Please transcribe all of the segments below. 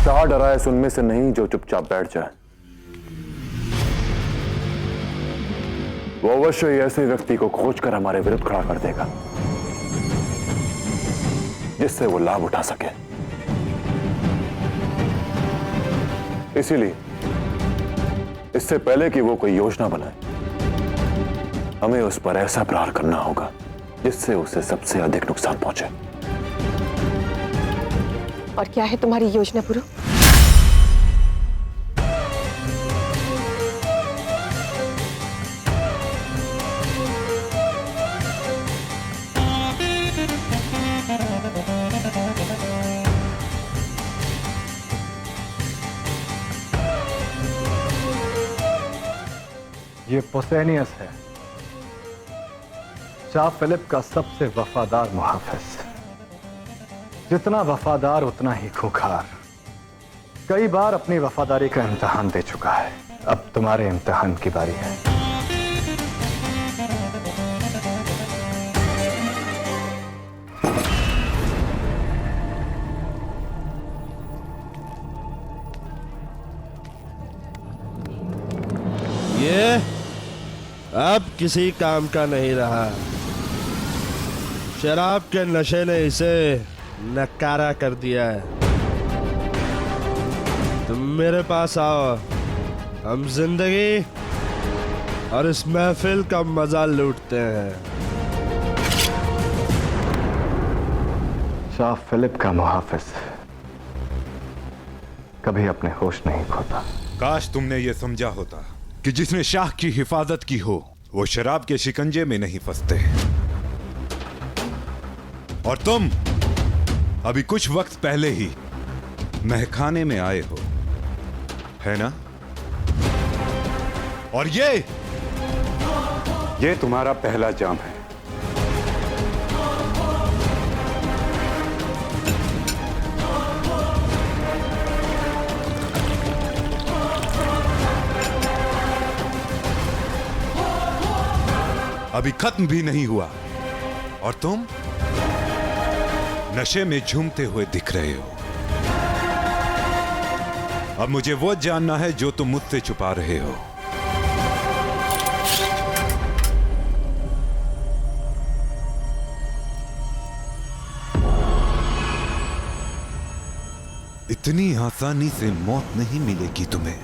शाह डराए उनमें से नहीं जो चुपचाप बैठ जाए। वो अवश्य ही ऐसे व्यक्ति को खोजकर हमारे विरुद्ध खड़ा कर देगा जिससे वो लाभ उठा सके। इसीलिए इससे पहले कि वो कोई योजना बनाए, हमें उस पर ऐसा प्रहार करना होगा जिससे उसे सबसे अधिक नुकसान पहुंचे। और क्या है तुम्हारी योजना पुरु? ये पोसेनियस है, शाह फिलिप का सबसे वफादार मुहाफिज। जितना वफादार उतना ही खूंखार। कई बार अपनी वफादारी का इम्तिहान दे चुका है, अब तुम्हारे इम्तिहान की बारी है। ये अब किसी काम का नहीं रहा। शराब के नशे ने इसे नकारा कर दिया है। तुम मेरे पास आओ, हम जिंदगी और इस महफिल का मजा लूटते हैं। शाह फिलिप का मुहाफिज कभी अपने होश नहीं खोता। काश तुमने ये समझा होता कि जिसने शाह की हिफाजत की हो वो शराब के शिकंजे में नहीं फंसते। और तुम अभी कुछ वक्त पहले ही महखाने में आए हो, है ना? और ये तुम्हारा पहला जाम है। अभी खत्म भी नहीं हुआ और तुम नशे में झूमते हुए दिख रहे हो। अब मुझे वो जानना है जो तुम मुझसे छुपा रहे हो। इतनी आसानी से मौत नहीं मिलेगी तुम्हें।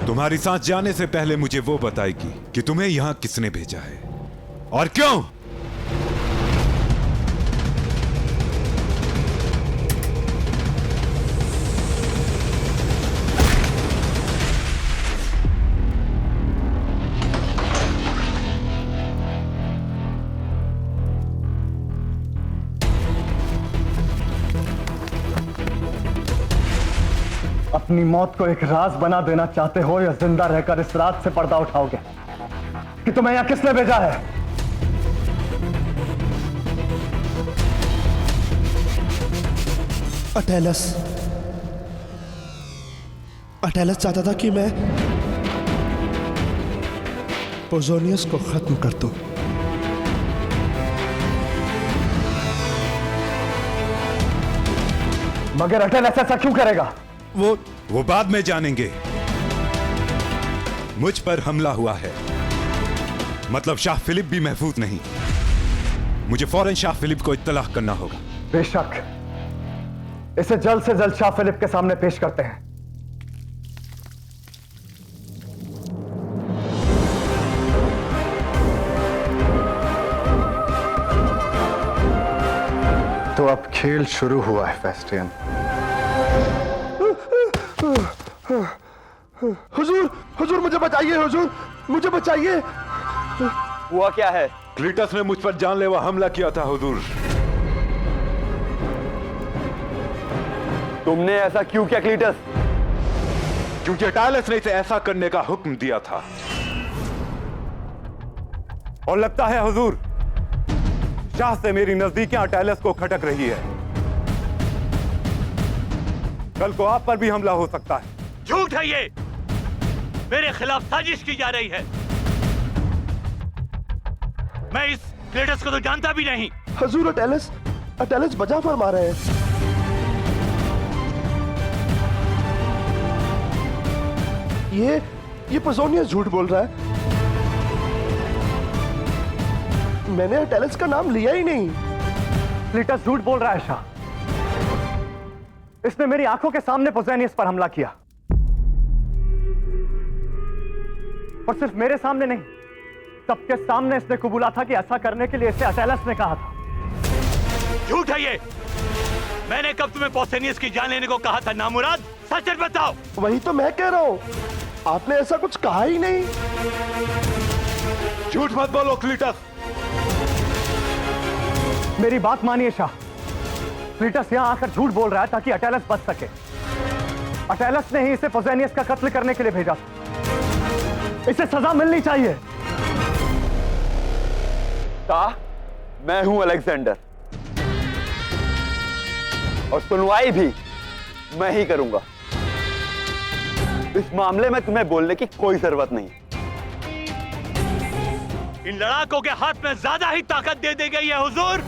तुम्हारी सांस जाने से पहले मुझे वो बताएगी कि तुम्हें यहां किसने भेजा है और क्यों। अपनी मौत को एक राज बना देना चाहते हो या जिंदा रहकर इस रात से पर्दा उठाओगे कि तुम्हें यहां किसने भेजा है? अटेलस चाहता था कि मैं पोजोनियस को खत्म कर दूं। मगर अटेलस ऐसा क्यों करेगा? वो बाद में जानेंगे। मुझ पर हमला हुआ है, मतलब शाह फिलिप भी महफूज नहीं। मुझे फौरन शाह फिलिप को इत्तला करना होगा। बेशक, इसे जल्द से जल्द शाह फिलिप के सामने पेश करते हैं। तो अब खेल शुरू हुआ है फेस्टियन। हुजूर, हुजूर मुझे बचाइए, हुजूर मुझे बचाइए। हुआ क्या है? क्लीटस ने मुझ पर जानलेवा हमला किया था हुजूर। तुमने ऐसा क्यों किया क्लीटस? क्योंकि अटालस ने इसे ऐसा करने का हुक्म दिया था। और लगता है हुजूर, शाह से मेरी नजदीकियां अटालस को खटक रही है। कल को आप पर भी हमला हो सकता है। झूठ है ये, मेरे खिलाफ साजिश की जा रही है। मैं इस क्लीटस को तो जानता भी नहीं। हुजूर, अटेलस बचा फरमा रहे हैं। ये पोजोनियस झूठ बोल रहा है। मैंने अटेलस का नाम लिया ही नहीं। क्लीटस झूठ बोल रहा है शाह। इसने मेरी आंखों के सामने पोसेनियस पर हमला किया, और सिर्फ मेरे सामने नहीं, सबके सामने इसने कबूला था कि ऐसा करने के लिए इसे अटेलस ने कहा था। झूठ है ये। मैंने कब तुम्हें पोसेनियस की जान लेने को कहा था नामुराद? सच बताओ। वही तो मैं कह रहा हूं, आपने ऐसा कुछ कहा ही नहीं। झूठ मत बोलो क्लीटस। मेरी बात मानिए शाह, क्लीटस यहां आकर झूठ बोल रहा है ताकि अटेलस बच सके। अटेलस ने ही इसे पोसेनियस का कत्ल करने के लिए भेजा था। इसे सजा मिलनी चाहिए। शाह, मैं हूं अलेक्जेंडर, और सुनवाई भी मैं ही करूंगा। इस मामले में तुम्हें बोलने की कोई जरूरत नहीं। इन लड़ाकों के हाथ में ज्यादा ही ताकत दे दी गई है हुजूर।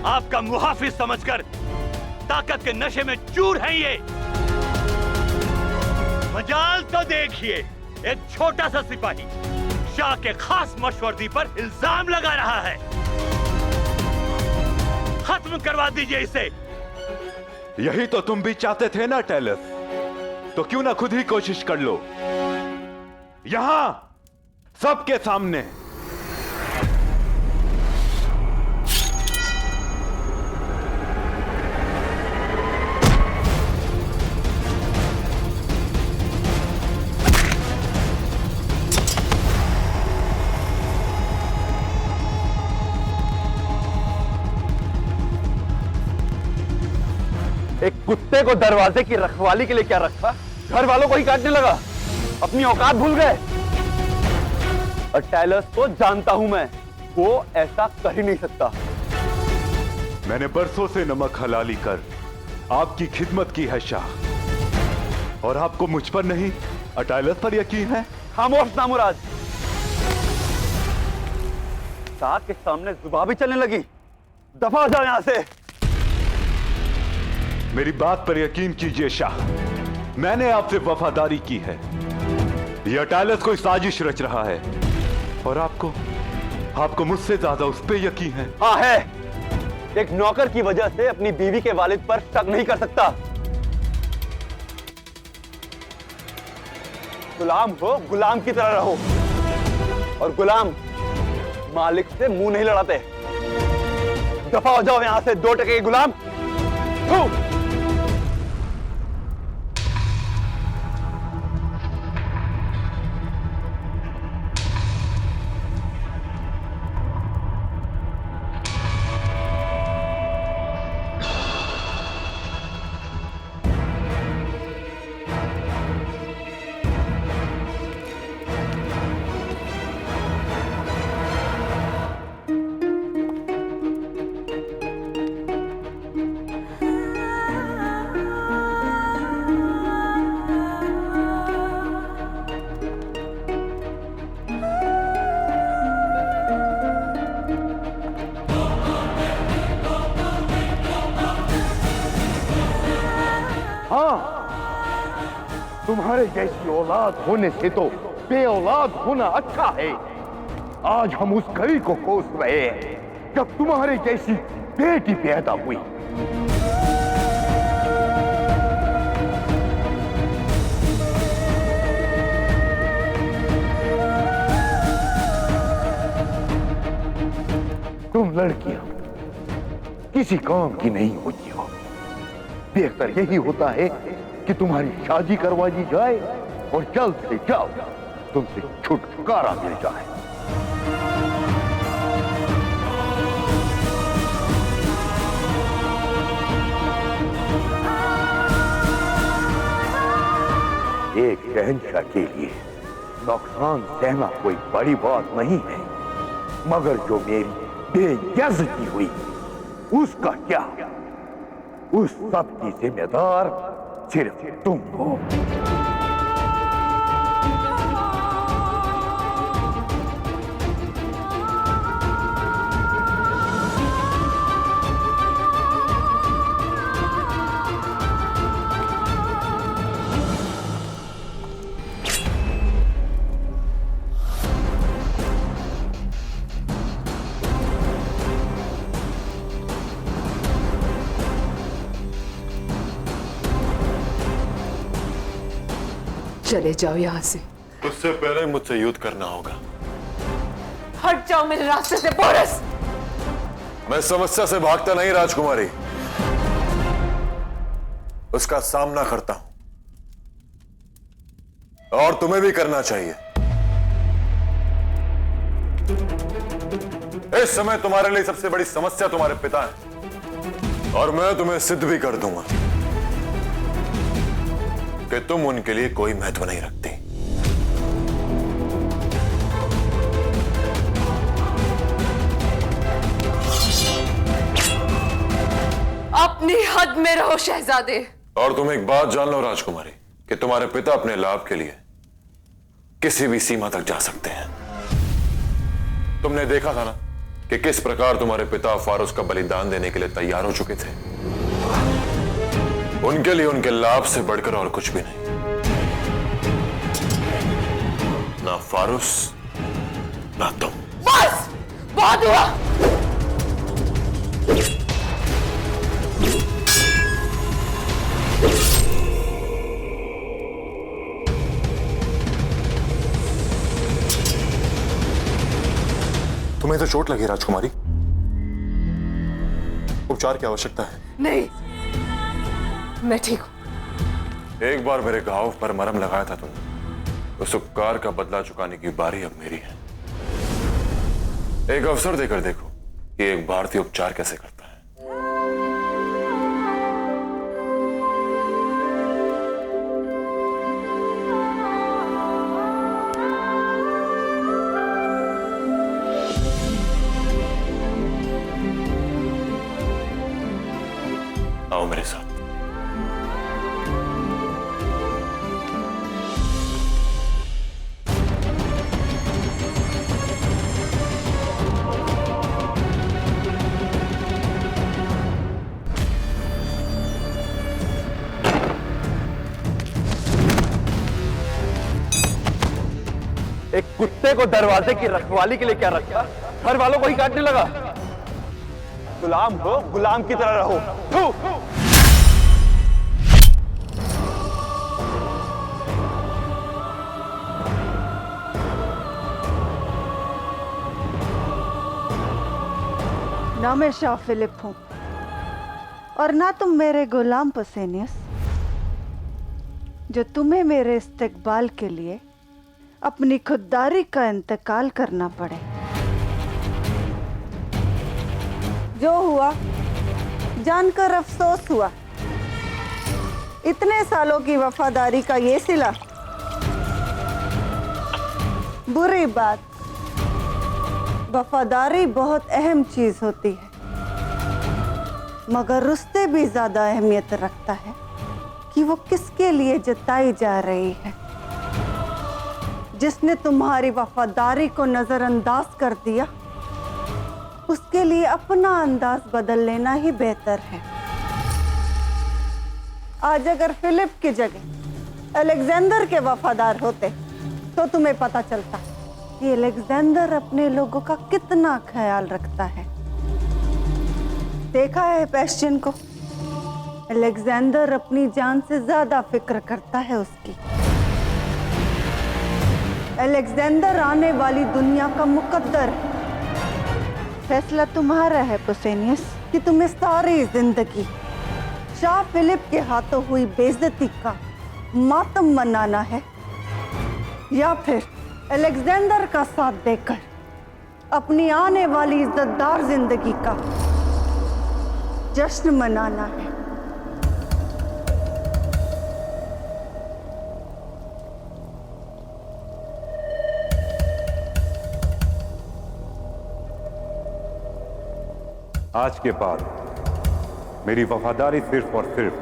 आपका मुहाफिज समझकर ताकत के नशे में चूर हैं ये। मजाल तो देखिए, एक छोटा सा सिपाही शाह के खास मशवर्दी पर इल्जाम लगा रहा है। खत्म करवा दीजिए इसे। यही तो तुम भी चाहते थे ना टेलस, तो क्यों ना खुद ही कोशिश कर लो, यहां सबके सामने। एक कुत्ते को दरवाजे की रखवाली के लिए क्या रखा? घर वालों को ही काटने लगा। अपनी औकात भूल गए। अटेलस को जानता हूं मैं, वो ऐसा कर ही नहीं सकता। मैंने बरसों से नमक हलाली कर आपकी खिदमत की है शाह, और आपको मुझ पर नहीं अटेलस पर यकीन है? खामोश नामुराद। शाह के सामने जुबान भी चलने लगी। दफा हो जाओ यहां से। मेरी बात पर यकीन कीजिए शाह, मैंने आपसे वफादारी की है। यह अटेलस कोई साजिश रच रहा है, और आपको मुझसे ज्यादा उस पे यकीन है। हाँ है। एक नौकर की वजह से अपनी बीवी के वालिद पर शक नहीं कर सकता। गुलाम हो, गुलाम की तरह रहो, और गुलाम मालिक से मुंह नहीं लड़ाते। दफा हो जाओ यहां से, 2 टके के गुलाम। तुम्हारे जैसी औलाद होने से तो बे औलाद होना अच्छा है। आज हम उस घड़ी को कोस रहे हैं जब तुम्हारे जैसी बेटी पैदा हुई। तुम लड़कियां किसी काम की नहीं होती हो। बेहतर यही होता है कि तुम्हारी शादी करवा दी जाए और जल्द से जल्द तुमसे छुटकारा मिल जाए। एक शहंशाह के लिए नुकसान सहना कोई बड़ी बात नहीं है, मगर जो मेरी बेइज्जती हुई उसका क्या? उस सब की जिम्मेदार सिर्फ तुम हो। चले जाओ यहाँ से। उससे पहले मुझसे युद्ध करना होगा। हट जाओ मेरे रास्ते से बोरस। मैं समस्या से भागता नहीं राजकुमारी, उसका सामना करता हूं, और तुम्हें भी करना चाहिए। इस समय तुम्हारे लिए सबसे बड़ी समस्या तुम्हारे पिता हैं, और मैं तुम्हें सिद्ध भी कर दूंगा कि तुम उनके लिए कोई महत्व नहीं रखती। अपनी हद में रहो शहजादे। और तुम एक बात जान लो राजकुमारी, कि तुम्हारे पिता अपने लाभ के लिए किसी भी सीमा तक जा सकते हैं। तुमने देखा था ना कि किस प्रकार तुम्हारे पिता फारूस का बलिदान देने के लिए तैयार हो चुके थे। उनके लिए उनके लाभ से बढ़कर और कुछ भी नहीं। ना फारूस ना तुम। बस बहुत हुआ। तुम्हें तो चोट लगी राजकुमारी, उपचार की आवश्यकता है। नहीं, मैं ठीक हूं। एक बार मेरे घाव पर मरहम लगाया था तुमने, उस उपकार का बदला चुकाने की बारी अब मेरी है। एक अवसर देकर देखो कि एक भारतीय उपचार कैसे करता है। आओ मेरे साथ। एक कुत्ते को दरवाजे की रखवाली के लिए क्या रखा, घर वालों को ही काटने लगा। गुलाम हो, गुलाम की तरह रहो। थू। ना मैं शाह फिलिप हूं और ना तुम मेरे गुलाम पसेनियस, जो तुम्हें मेरे इस्तेकबाल के लिए अपनी खुददारी का इंतकाल करना पड़े। जो हुआ जानकर अफसोस हुआ। इतने सालों की वफादारी का ये सिला। बुरी बात, वफादारी बहुत अहम चीज होती है, मगर उससे भी ज्यादा अहमियत रखता है कि वो किसके लिए जताई जा रही है। जिसने तुम्हारी वफादारी को नजरअंदाज कर दिया, उसके लिए अपना अंदाज बदल लेना ही बेहतर है। आज अगर फिलिप की जगह अलेक्जेंडर के वफादार होते तो तुम्हें पता चलता कि अलेक्जेंडर अपने लोगों का कितना ख्याल रखता है। देखा है पेस्टियन को, अलेक्जेंडर अपनी जान से ज्यादा फिक्र करता है उसकी। अलेक्जेंडर आने वाली दुनिया का मुकद्दर है। फैसला तुम्हारा है पसेनियस कि तुम्हें सारी जिंदगी शाह फिलिप के हाथों हुई बेइज्जती का मातम मनाना है, या फिर अलेक्जेंडर का साथ देकर अपनी आने वाली इज्जतदार जिंदगी का जश्न मनाना है। आज के बाद मेरी वफादारी सिर्फ और सिर्फ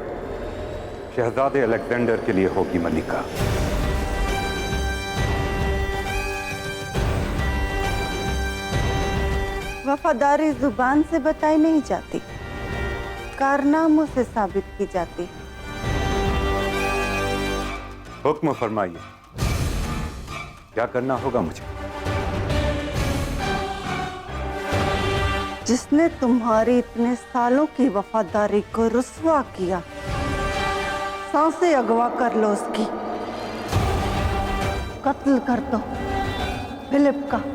शहजादे अलेक्जेंडर के लिए होगी मलिका। वफादारी जुबान से बताई नहीं जाती, कारनामों से साबित की जाती। हुक्म फरमाइए, क्या करना होगा मुझे? जिसने तुम्हारी इतने सालों की वफादारी को रुस्वा किया, सांसें अगवा कर लो उसकी। कत्ल कर दो फिलिप का।